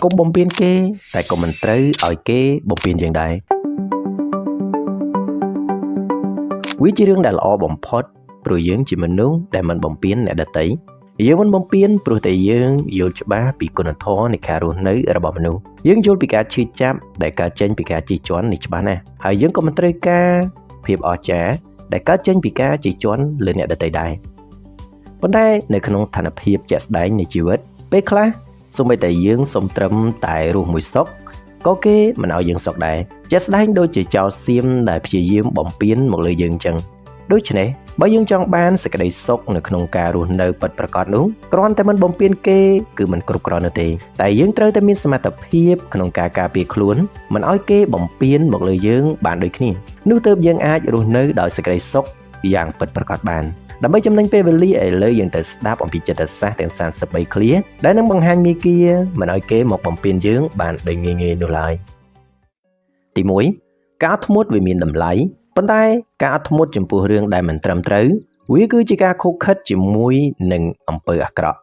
កុំបំពេញគេតែក៏មិនត្រូវឲ្យគេបំពេញយើងដែរវាជារឿងដែលល្អបំផុតព្រោះយើងជាមនុស្សដែលមិនបំពេញអ្នកដទៃយើងមិនបំពេញព្រោះតែយើងយល់ច្បាស់ពីគុណធម៌នៃការរស់នៅរបស់មនុស្សយើងយល់ពីការឈឺចាប់ដែលកើតចេញពីការជិះជាន់នេះច្បាស់ណាស់ហើយយើងក៏មិនត្រូវការភាពអស្ចារ្យដែលកើតចេញពីការជិះជាន់លើអ្នកដទៃដែរប៉ុន្តែនៅក្នុងស្ថានភាពជាក់ស្ដែងនៃជីវិតពេលខ្លះសូម្បីតែយើងសុំត្រឹមតែរស់មួយសុខក៏គេមិនឲ្យយើងសុខដែរជាក់ស្ដែងដូចជាចោរសៀមដែលព្យាយាមបំពានមកលើយើងចឹងដូច្នេះបើយើងចង់បានសេចក្តីសុខនៅក្នុងការរស់នៅពិតប្រាកដនោះគ្រាន់តែមិនបំពានគេគឺមិនគ្រប់គ្រាន់នោះទេតែយើងត្រូវតែមានសមត្ថភាពក្នុងការការពារខ្លួនមិនឲ្យគេបំពានមកលើយើងបានដូចគ្នានោះទើបយើងអាចរស់នៅដោយសេចក្តីសុខយ៉ាងពិតប្រាកដបានដើម្បីចំណេញពេលវេលាឥឡូវយើងទៅស្ដាប់អំពីចិត្តសាស្ត្រទាំង33ឃ្លាដែលនឹងបង្ហាញមាគ៌ាមិនឲ្យគេមកបំពានយើងបានដោយងាយៗនោះឡើយទី1ការអត់ធ្មត់វាមានតម្លៃប៉ុន្តែការអត់ធ្មត់ចំពោះរឿងដែលមិនត្រឹមត្រូវវាគឺជាការខុសខិតជាមួយនឹងអំពើអាក្រក់